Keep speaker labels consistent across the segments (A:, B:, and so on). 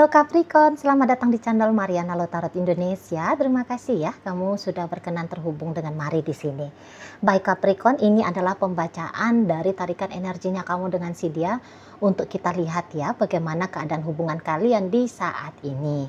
A: Halo Capricorn, selamat datang di channel Mariana Lo Tarot Indonesia. Terima kasih ya, kamu sudah berkenan terhubung dengan Mari di sini. Baik Capricorn, ini adalah pembacaan dari tarikan energinya kamu dengan si dia untuk kita lihat ya bagaimana keadaan hubungan kalian di saat ini.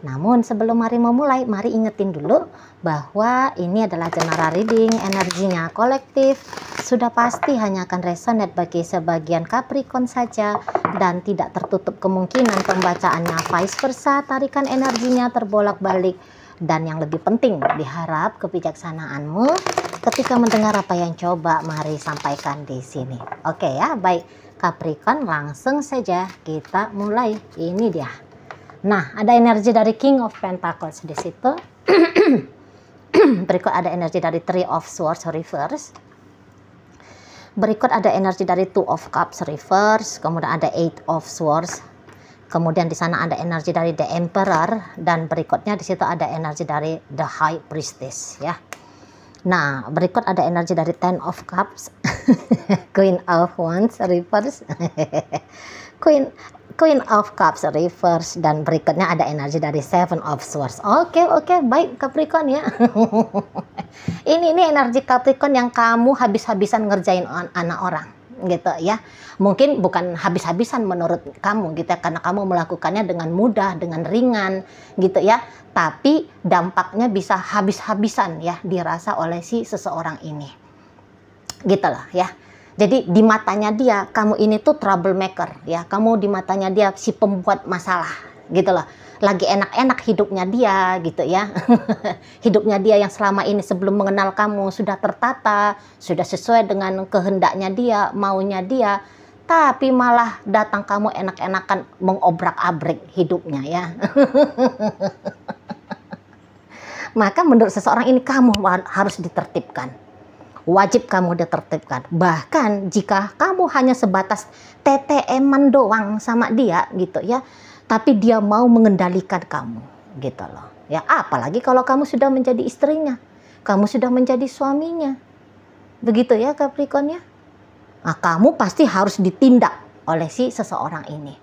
A: Namun sebelum Mari memulai, mari ingetin dulu bahwa ini adalah general reading, energinya kolektif. Sudah pasti hanya akan resonate bagi sebagian Capricorn saja dan tidak tertutup kemungkinan pembacaannya vice versa, tarikan energinya terbolak-balik. Dan yang lebih penting, diharap kebijaksanaanmu ketika mendengar apa yang coba Mari sampaikan di sini. Oke ya, baik Capricorn, langsung saja kita mulai. Ini dia. Nah, ada energi dari King of Pentacles di situ. Berikut ada energi dari Three of Swords reverse. Berikut ada energi dari Two of Cups reverse, kemudian ada Eight of Swords. Kemudian di sana ada energi dari The Emperor dan berikutnya di situ ada energi dari The High Priestess ya. Nah, berikut ada energi dari Ten of Cups, Queen of Wands reverse, Queen of Cups reverse, dan berikutnya ada energi dari Seven of Swords. Oke, baik Capricorn ya. Ini energi Capricorn yang kamu habis-habisan ngerjain anak orang gitu ya. Mungkin bukan habis-habisan menurut kamu gitu ya, karena kamu melakukannya dengan mudah, dengan ringan gitu ya. Tapi dampaknya bisa habis-habisan ya dirasa oleh si seseorang ini. Gitu loh ya. Jadi di matanya dia kamu ini tuh troublemaker ya. Kamu di matanya dia si pembuat masalah gitu loh. Lagi enak-enak hidupnya dia gitu ya. Hidupnya dia yang selama ini sebelum mengenal kamu sudah tertata, sudah sesuai dengan kehendaknya dia, maunya dia. Tapi malah datang kamu enak-enakan mengobrak-abrik hidupnya ya. Maka menurut seseorang ini kamu harus ditertibkan. Wajib kamu ditertibkan. Bahkan jika kamu hanya sebatas TTM-an doang sama dia gitu ya, tapi dia mau mengendalikan kamu gitu loh ya. Apalagi kalau kamu sudah menjadi istrinya, kamu sudah menjadi suaminya, begitu ya Capricorn ya. Nah, kamu pasti harus ditindak oleh si seseorang ini.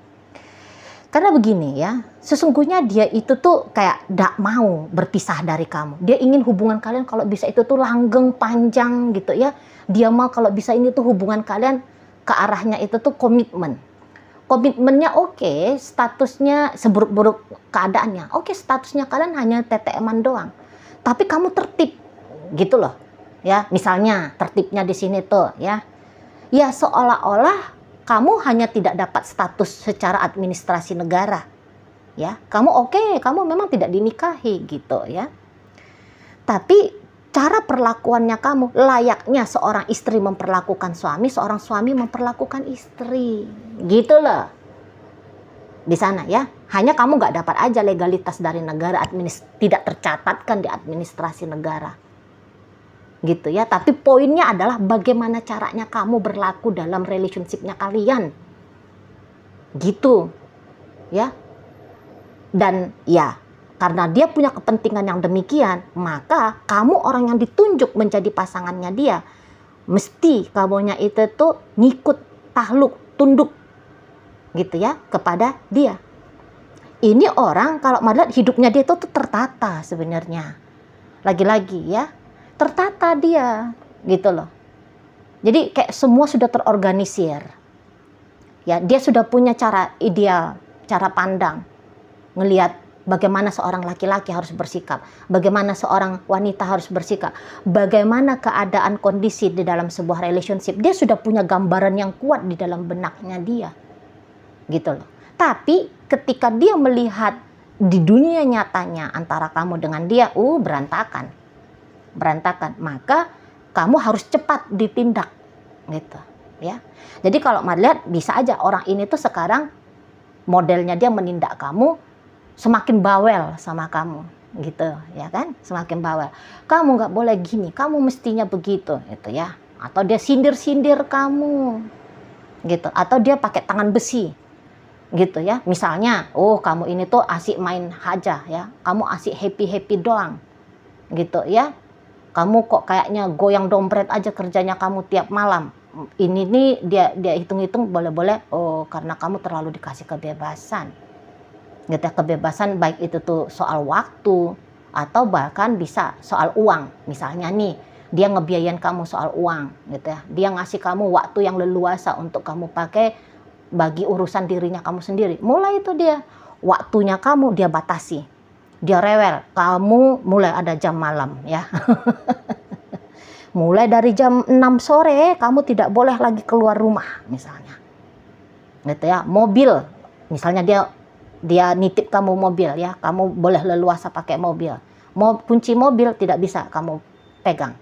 A: Karena begini ya, sesungguhnya dia itu tuh kayak gak mau berpisah dari kamu. Dia ingin hubungan kalian kalau bisa itu tuh langgeng, panjang gitu ya. Dia mau kalau bisa ini tuh hubungan kalian ke arahnya itu tuh komitmen. Komitmennya oke, statusnya seburuk-buruk keadaannya. Oke, statusnya kalian hanya TTM-an doang. Tapi kamu tertib gitu loh. Ya, misalnya tertibnya di sini tuh ya. Ya seolah-olah kamu hanya tidak dapat status secara administrasi negara. Ya, kamu oke, kamu memang tidak dinikahi gitu ya. Tapi cara perlakuannya kamu layaknya seorang istri memperlakukan suami, seorang suami memperlakukan istri. Gitu loh. Di sana ya. Hanya kamu nggak dapat aja legalitas dari negara, tidak tercatatkan di administrasi negara. Gitu ya. Tapi poinnya adalah bagaimana caranya kamu berlaku dalam relationship-nya kalian. Gitu. Ya. Dan ya, karena dia punya kepentingan yang demikian, maka kamu orang yang ditunjuk menjadi pasangannya dia, mesti kamunya itu tuh ngikut, takluk, tunduk gitu ya kepada dia. Ini orang kalau melihat hidupnya dia tuh tertata sebenarnya. Lagi-lagi ya, tertata dia gitu loh. Jadi kayak semua sudah terorganisir. Ya, dia sudah punya cara ideal, cara pandang ngelihat bagaimana seorang laki-laki harus bersikap, bagaimana seorang wanita harus bersikap, bagaimana keadaan kondisi di dalam sebuah relationship. Dia sudah punya gambaran yang kuat di dalam benaknya dia. Gitu loh. Tapi ketika dia melihat di dunia nyatanya antara kamu dengan dia, berantakan. Berantakan. Maka kamu harus cepat ditindak gitu ya. Jadi kalau melihat bisa aja orang ini tuh sekarang modelnya dia menindak kamu semakin bawel sama kamu gitu ya kan, semakin bawel. Kamu nggak boleh gini, kamu mestinya begitu gitu ya. Atau dia sindir-sindir kamu gitu, atau dia pakai tangan besi gitu ya. Misalnya, kamu ini tuh asik main aja ya, kamu asik happy doang gitu ya. Kamu kok kayaknya goyang dompet aja kerjanya kamu tiap malam. Ini nih dia hitung-hitung boleh-boleh, karena kamu terlalu dikasih kebebasan gitu ya. Kebebasan baik itu tuh soal waktu atau bahkan bisa soal uang. Misalnya nih, dia ngebiayain kamu soal uang gitu ya. Dia ngasih kamu waktu yang leluasa untuk kamu pakai bagi urusan dirinya kamu sendiri. Mulai itu dia waktunya kamu dia batasi. Dia rewel, kamu mulai ada jam malam ya. Mulai dari jam 6 sore kamu tidak boleh lagi keluar rumah misalnya. Gitu ya. Mobil, misalnya dia nitip kamu mobil ya, kamu boleh leluasa pakai mobil. Kunci mobil tidak bisa kamu pegang.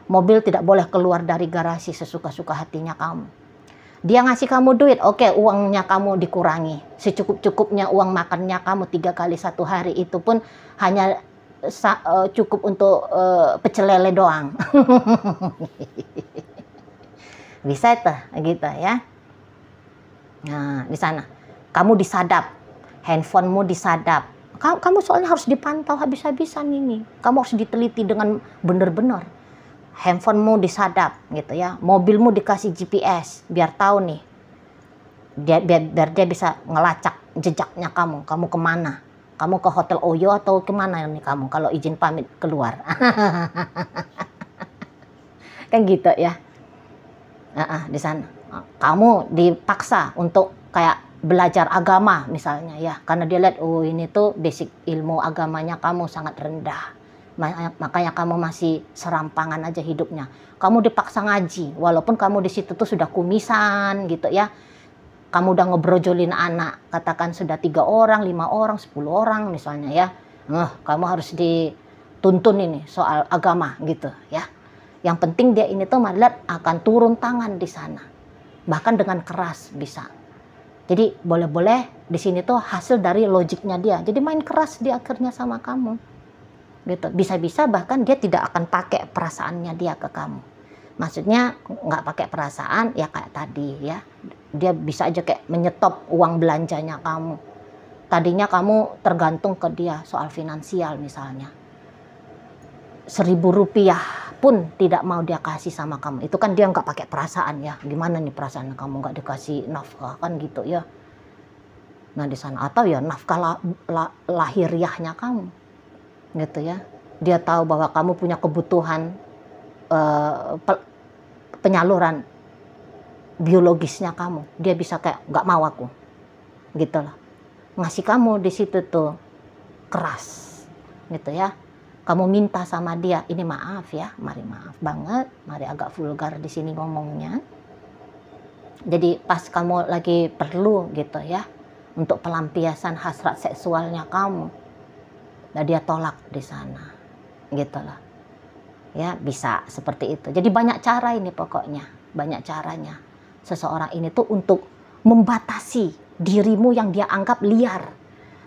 A: Mobil tidak boleh keluar dari garasi sesuka-suka hatinya kamu. Dia ngasih kamu duit, oke, uangnya kamu dikurangi. Secukup-cukupnya uang makannya kamu 3 kali 1 hari, itu pun hanya cukup untuk pecel lele doang. Bisa itu gitu ya. Nah, di sana kamu disadap, handphonemu disadap. Kamu soalnya harus dipantau habis-habisan ini. Kamu harus diteliti dengan benar-benar. Handphonemu disadap gitu ya. Mobilmu dikasih GPS biar tahu nih. Biar dia bisa ngelacak jejaknya kamu. Kamu kemana? Kamu ke Hotel Oyo atau kemana nih kamu kalau izin pamit keluar? Kan gitu ya. Di sana. Kamu dipaksa untuk kayak belajar agama misalnya ya. Karena dia lihat, oh ini tuh basic ilmu agamanya kamu sangat rendah. Makanya kamu masih serampangan aja hidupnya. Kamu dipaksa ngaji. Walaupun kamu di situ tuh sudah kumisan gitu ya. Kamu udah ngebrojolin anak, katakan sudah 3 orang, 5 orang, 10 orang misalnya ya. Kamu harus dituntun ini soal agama gitu ya. Yang penting dia ini tuh melihat akan turun tangan di sana. Bahkan dengan keras bisa. Jadi boleh-boleh di sini tuh hasil dari logiknya dia. Jadi main keras dia akhirnya sama kamu. Gitu. Bisa-bisa bahkan dia tidak akan pakai perasaannya dia ke kamu. Maksudnya nggak pakai perasaan ya kayak tadi ya. Dia bisa aja kayak menyetop uang belanjanya kamu. Tadinya kamu tergantung ke dia soal finansial misalnya. 1.000 rupiah pun tidak mau dia kasih sama kamu. Itu kan dia nggak pakai perasaan ya. Gimana nih perasaan kamu nggak dikasih nafkah kan gitu ya. Nah di sana atau ya nafkah lahiriahnya kamu. Gitu ya. Dia tahu bahwa kamu punya kebutuhan penyaluran biologisnya kamu, dia bisa kayak nggak mau aku, gitu loh. Ngasih kamu di situ tuh keras, gitu ya. Kamu minta sama dia, ini maaf ya, mari maaf banget, mari agak vulgar di sini ngomongnya. Jadi pas kamu lagi perlu gitu ya, untuk pelampiasan hasrat seksualnya kamu, nah dia tolak di sana, gitu loh. Ya bisa seperti itu. Jadi banyak cara ini pokoknya, banyak caranya. Seseorang ini tuh untuk membatasi dirimu yang dia anggap liar,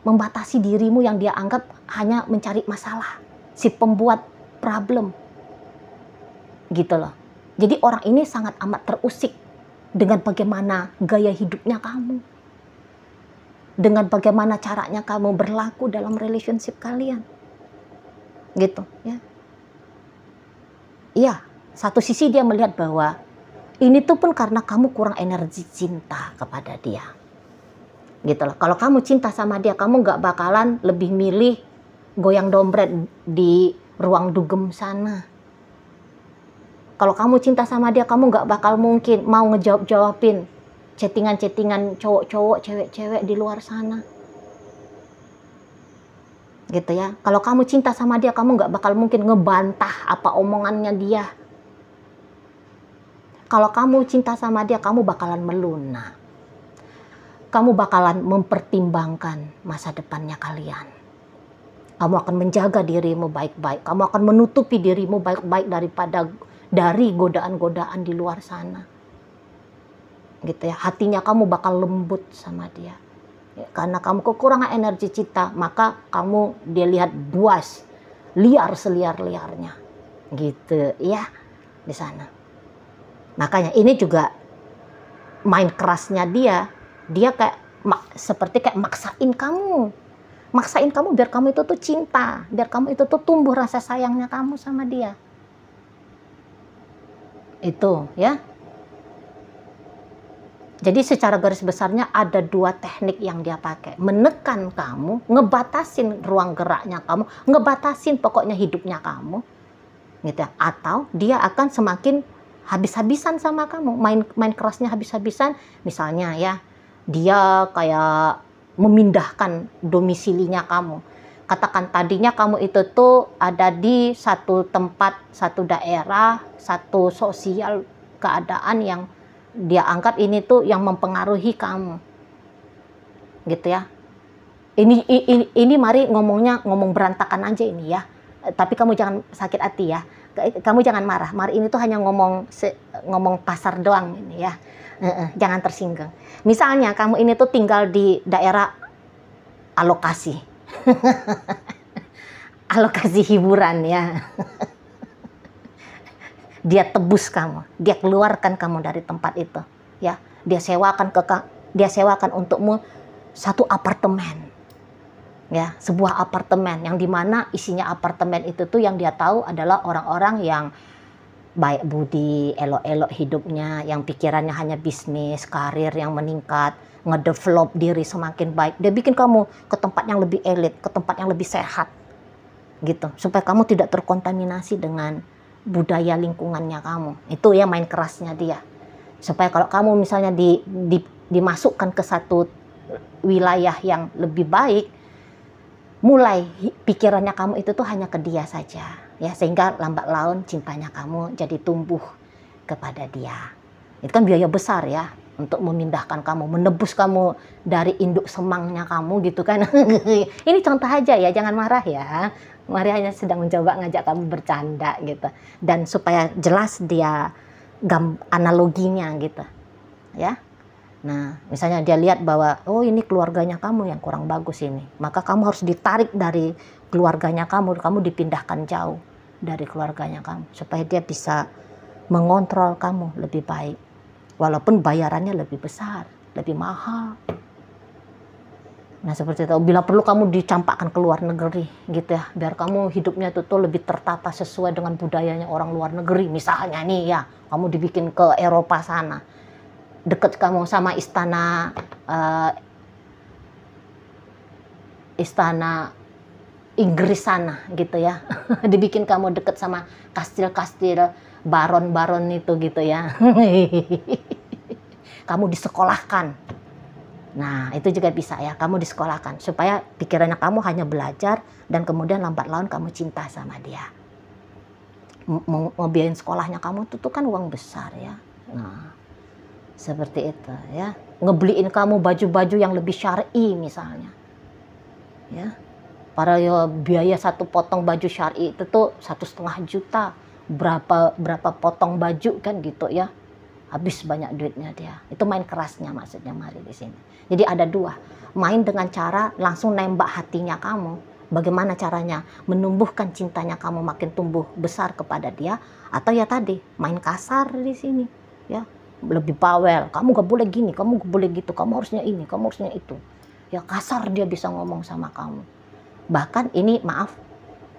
A: membatasi dirimu yang dia anggap hanya mencari masalah, si pembuat problem, gitu loh. Jadi orang ini sangat amat terusik dengan bagaimana gaya hidupnya kamu, dengan bagaimana caranya kamu berlaku dalam relationship kalian, gitu ya. Iya, satu sisi dia melihat bahwa ini tuh pun karena kamu kurang energi cinta kepada dia. Gitu loh. Kalau kamu cinta sama dia, kamu nggak bakalan lebih milih goyang dompet di ruang dugem sana. Kalau kamu cinta sama dia, kamu nggak bakal mungkin mau ngejawab-jawabin chattingan-chattingan cowok-cowok, cewek-cewek di luar sana. Gitu ya. Kalau kamu cinta sama dia, kamu nggak bakal mungkin ngebantah apa omongannya dia. Kalau kamu cinta sama dia, kamu bakalan melunak. Kamu bakalan mempertimbangkan masa depannya kalian. Kamu akan menjaga dirimu baik-baik. Kamu akan menutupi dirimu baik-baik dari godaan-godaan di luar sana. Gitu ya. Hatinya kamu bakal lembut sama dia. Ya, karena kamu kekurangan energi cinta, maka dia lihat buas, liar seliar-liarnya. Gitu ya di sana. Makanya ini juga main kerasnya dia kayak seperti kayak maksain kamu biar kamu itu tuh cinta, biar kamu itu tuh tumbuh rasa sayangnya kamu sama dia. Itu ya. Jadi secara garis besarnya ada dua teknik yang dia pakai. Menekan kamu, ngebatasin ruang geraknya kamu, ngebatasin pokoknya hidupnya kamu. Gitu ya. Atau dia akan semakin habis-habisan sama kamu, main kerasnya habis-habisan. Misalnya ya, dia kayak memindahkan domisilinya kamu. Katakan tadinya kamu itu tuh ada di satu tempat, satu daerah, satu sosial keadaan yang dia anggap ini tuh yang mempengaruhi kamu, gitu ya. Ini mari ngomong berantakan aja ini ya. Tapi kamu jangan sakit hati ya. Kamu jangan marah. Mari ini tuh hanya ngomong pasar doang ini ya. Jangan tersinggung. Misalnya kamu ini tuh tinggal di daerah alokasi, alokasi hiburan ya. Dia tebus kamu, dia keluarkan kamu dari tempat itu, ya. Dia sewakan untukmu satu apartemen, ya, sebuah apartemen yang dimana isinya apartemen itu tuh yang dia tahu adalah orang-orang yang baik budi, elok-elok hidupnya, yang pikirannya hanya bisnis, karir yang meningkat, ngedevelop diri semakin baik. Dia bikin kamu ke tempat yang lebih elit, ke tempat yang lebih sehat, gitu, supaya kamu tidak terkontaminasi dengan budaya lingkungannya kamu. Itu ya main kerasnya dia. Supaya kalau kamu misalnya dimasukkan ke satu wilayah yang lebih baik, mulai pikirannya kamu itu tuh hanya ke dia saja, ya, sehingga lambat laun cintanya kamu jadi tumbuh kepada dia. Itu kan biaya besar ya untuk memindahkan kamu, menebus kamu dari induk semangnya kamu, gitu kan. Ini contoh aja ya, jangan marah ya. Maria hanya sedang mencoba ngajak kamu bercanda gitu, dan supaya jelas dia analoginya gitu ya. Nah, misalnya dia lihat bahwa oh ini keluarganya kamu yang kurang bagus ini, maka kamu harus ditarik dari keluarganya kamu dipindahkan jauh dari keluarganya kamu supaya dia bisa mengontrol kamu lebih baik, walaupun bayarannya lebih besar, lebih mahal. Nah seperti itu, bila perlu kamu dicampakkan ke luar negeri gitu ya, biar kamu hidupnya itu tuh lebih tertata sesuai dengan budayanya orang luar negeri. Misalnya nih ya, kamu dibikin ke Eropa sana, deket kamu sama istana Inggris sana gitu ya. Dibikin kamu deket sama kastil-kastil baron-baron itu gitu ya. Kamu disekolahkan. Nah, itu juga bisa ya, kamu disekolahkan supaya pikirannya kamu hanya belajar dan kemudian lambat laun kamu cinta sama dia. Mau biayain sekolahnya kamu tuh kan uang besar ya. Nah, seperti itu ya. Ngebeliin kamu baju-baju yang lebih syar'i misalnya. Ya. Para ya, biaya satu potong baju syar'i itu tuh 1,5 juta. Berapa potong baju kan gitu ya. Habis banyak duitnya dia. Itu main kerasnya maksudnya mari di sini. Jadi ada dua, main dengan cara langsung nembak hatinya kamu. Bagaimana caranya? Menumbuhkan cintanya kamu makin tumbuh besar kepada dia, atau ya tadi main kasar di sini, ya lebih bawel. Kamu gak boleh gini, kamu gak boleh gitu, kamu harusnya ini, kamu harusnya itu. Ya kasar dia bisa ngomong sama kamu. Bahkan ini maaf,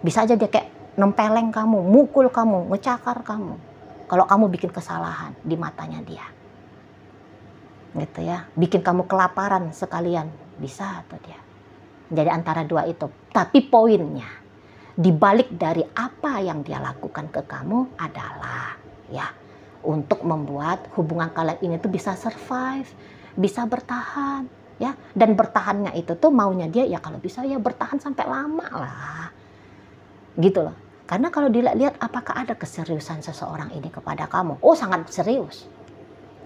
A: bisa aja dia kayak nempeleng kamu, mukul kamu, ngecakar kamu. Kalau kamu bikin kesalahan di matanya dia. Gitu ya, bikin kamu kelaparan sekalian, bisa tuh dia. Jadi antara dua itu. Tapi poinnya, dibalik dari apa yang dia lakukan ke kamu adalah ya, untuk membuat hubungan kalian ini tuh bisa survive, bisa bertahan ya. Dan bertahannya itu tuh maunya dia ya kalau bisa ya bertahan sampai lama lah. Gitu loh. Karena kalau dilihat apakah ada keseriusan seseorang ini kepada kamu? Oh, sangat serius.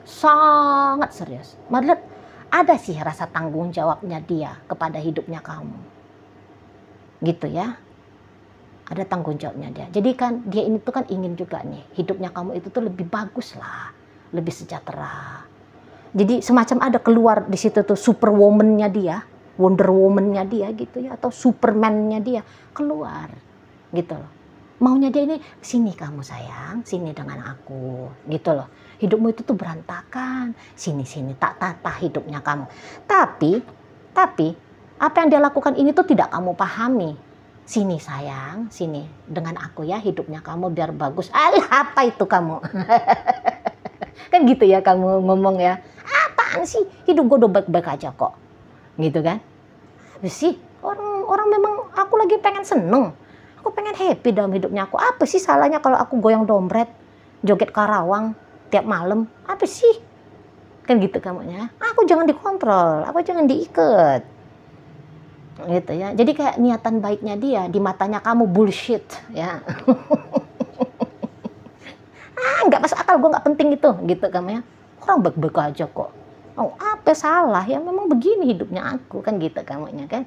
A: Sangat serius. Malah ada sih rasa tanggung jawabnya dia kepada hidupnya kamu. Gitu ya. Ada tanggung jawabnya dia. Jadi kan dia ini tuh kan ingin juga nih hidupnya kamu itu tuh lebih bagus lah, lebih sejahtera. Jadi semacam ada keluar di situ tuh superwoman-nya dia, Wonder Woman-nya dia gitu ya, atau Superman-nya dia keluar gitu loh. Maunya dia ini, sini kamu sayang, sini dengan aku, gitu loh. Hidupmu itu tuh berantakan, sini tak tata hidupnya kamu. Tapi apa yang dia lakukan ini tuh tidak kamu pahami. Sini sayang, sini dengan aku ya, hidupnya kamu biar bagus. Alah, apa itu kamu? Kan gitu ya kamu ngomong ya. apaan sih, hidup gue udah baik-baik aja kok, gitu kan. Sih orang memang aku lagi pengen seneng, aku pengen happy dalam hidupnya aku. Apa sih salahnya kalau aku goyang dompet, joget Karawang tiap malam, apa sih? Kan gitu kamunya. Aku jangan dikontrol, aku jangan diikat, gitu ya. Jadi kayak niatan baiknya dia di matanya kamu bullshit ya. Nggak masuk akal, gue nggak penting itu, gitu kamu ya. Orang baik-baik aja kok. Oh, apa salah ya, memang begini hidupnya aku, kan gitu kamunya kan.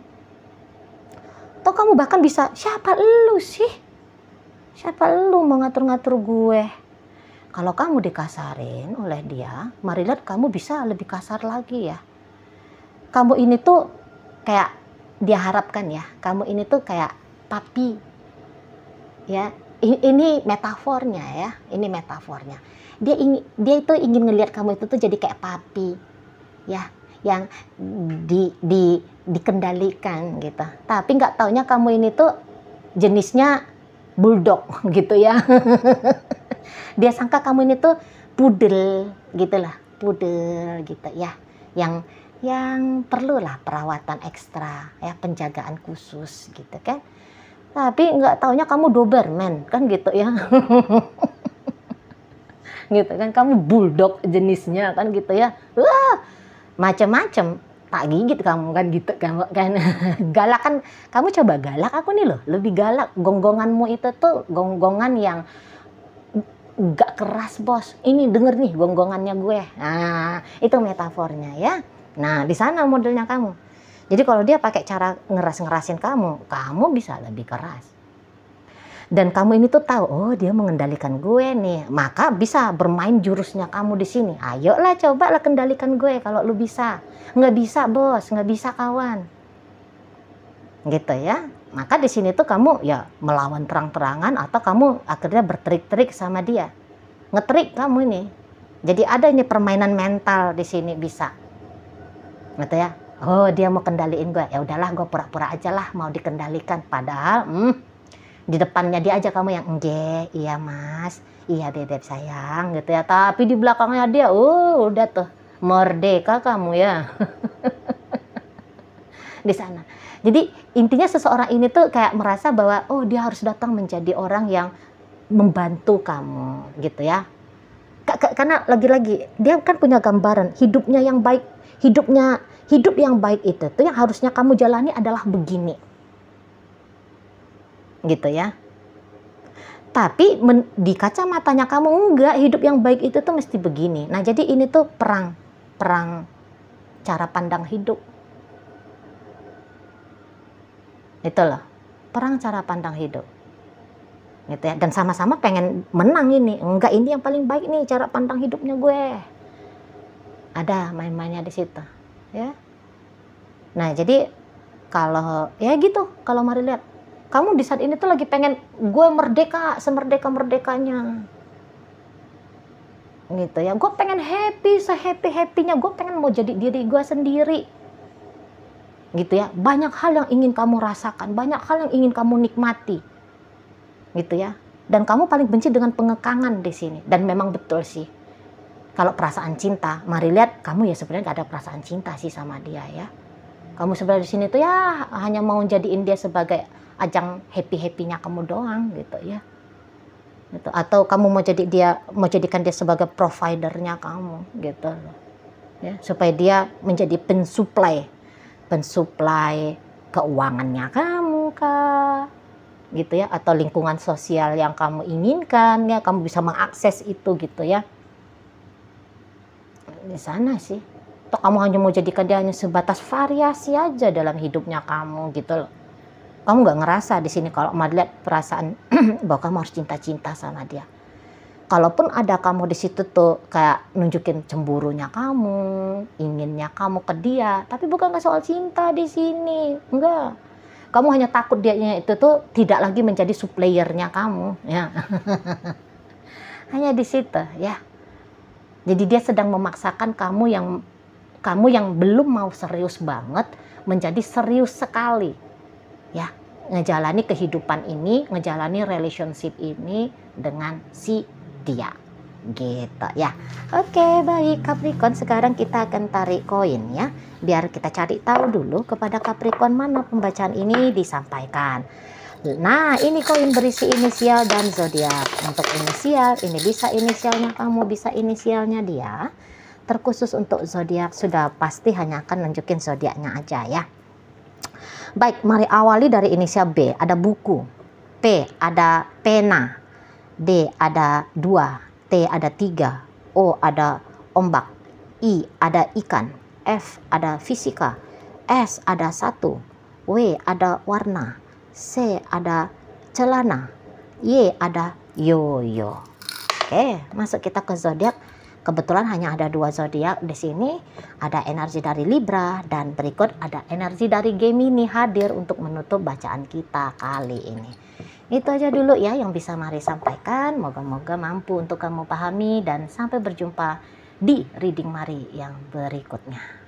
A: Atau kamu bahkan bisa, siapa lu sih? Siapa lu mau ngatur-ngatur gue? Kalau kamu dikasarin oleh dia, mari lihat kamu bisa lebih kasar lagi ya. Kamu ini tuh kayak dia harapkan ya, kamu ini tuh kayak papi. Ya, ini metafornya ya, ini metafornya. Dia itu ingin ngelihat kamu itu tuh jadi kayak papi. Ya, yang dikendalikan gitu. Tapi nggak taunya kamu ini tuh jenisnya bulldog gitu ya. Dia sangka kamu ini tuh pudel gitulah, pudel gitu ya. Yang perlulah perawatan ekstra ya, penjagaan khusus gitu kan. Tapi nggak taunya kamu Doberman kan gitu ya. Gitu kan, kamu bulldog jenisnya kan gitu ya. Wah, macam-macam, tak gigit kamu kan gitu kan. Galak kan, kamu coba galak, aku nih loh lebih galak. Gonggonganmu itu tuh gonggongan yang gak keras bos. Ini denger nih gonggongannya gue. Nah, itu metafornya ya. Nah, di sana modelnya kamu. Jadi kalau dia pakai cara ngeras-ngerasin kamu bisa lebih keras. Dan kamu ini tuh tahu, oh dia mengendalikan gue nih, maka bisa bermain jurusnya kamu di sini. Ayolah, cobalah kendalikan gue kalau lu bisa. Nggak bisa bos, nggak bisa kawan. Gitu ya. Maka di sini tuh kamu ya melawan terang-terangan atau kamu akhirnya bertrik-trik sama dia. Ngetrik kamu ini. Jadi ada ini permainan mental di sini bisa. Gitu ya. Oh dia mau kendaliin gue, ya udahlah gue pura-pura aja lah mau dikendalikan. Padahal di depannya dia aja kamu yang enggak, iya mas, iya bebek sayang gitu ya. Tapi di belakangnya dia, udah tuh merdeka kamu ya. Di sana. Jadi intinya seseorang ini tuh kayak merasa bahwa oh dia harus datang menjadi orang yang membantu kamu gitu ya. Karena lagi-lagi dia kan punya gambaran hidupnya yang baik, hidup yang baik itu tuh yang harusnya kamu jalani adalah begini. Gitu ya. Tapi di kacamatanya kamu enggak, hidup yang baik itu tuh mesti begini. Nah, jadi ini tuh perang cara pandang hidup. Itu loh, perang cara pandang hidup. Gitu ya. Dan sama-sama pengen menang ini. Enggak, ini yang paling baik nih cara pandang hidupnya gue. Ada main-mainnya di situ, ya. Nah, jadi kalau ya gitu, kalau mari lihat kamu di saat ini tuh lagi pengen gue merdeka, semerdeka-merdekanya. Gitu ya. Gue pengen happy, sehappy-happynya. Gue pengen mau jadi diri gue sendiri. Gitu ya. Banyak hal yang ingin kamu rasakan. Banyak hal yang ingin kamu nikmati. Gitu ya. Dan kamu paling benci dengan pengekangan di sini. Dan memang betul sih. Kalau perasaan cinta, mari lihat kamu ya sebenarnya gak ada perasaan cinta sih sama dia ya. Kamu sebenarnya di sini tuh ya hanya mau jadiin dia sebagai ajang happy-happynya kamu doang gitu ya. Gitu. Atau kamu mau jadikan dia sebagai providernya kamu gitu. Ya, supaya dia menjadi pensuplai keuangannya kamu kah? Gitu ya, atau lingkungan sosial yang kamu inginkan ya, kamu bisa mengakses itu gitu ya. Di sana sih. Atau kamu hanya mau jadikan dia hanya sebatas variasi aja dalam hidupnya kamu gitu loh. Kamu nggak ngerasa di sini kalau melihat perasaan bahwa kamu harus cinta-cinta sama dia. Kalaupun ada kamu di situ tuh kayak nunjukin cemburunya kamu, inginnya kamu ke dia, tapi bukan soal cinta di sini, enggak. Kamu hanya takut dia itu tuh tidak lagi menjadi suppliernya kamu, ya. Hanya di situ, ya. Jadi dia sedang memaksakan kamu yang belum mau serius banget menjadi serius sekali, ya. Ngejalani kehidupan ini, ngejalani relationship ini dengan si dia. gitu ya. Oke, baik Capricorn, sekarang kita akan tarik koin ya, biar kita cari tahu dulu kepada Capricorn mana pembacaan ini disampaikan. Nah, ini koin berisi inisial dan zodiak. Untuk inisial, ini bisa inisialnya kamu, bisa inisialnya dia. Terkhusus untuk zodiak sudah pasti hanya akan nunjukin zodiaknya aja ya. Baik, mari awali dari inisial B. Ada buku, P ada pena, D ada 2, T ada 3, O ada ombak, I ada ikan, F ada fisika, S ada 1, W ada warna, C ada celana, Y ada yoyo. Oke, masuk kita ke zodiak. Kebetulan hanya ada 2 zodiak di sini. Ada energi dari Libra dan berikut ada energi dari Gemini hadir untuk menutup bacaan kita kali ini. Itu aja dulu ya yang bisa Mari sampaikan. Moga-moga mampu untuk kamu pahami dan sampai berjumpa di reading Mari yang berikutnya.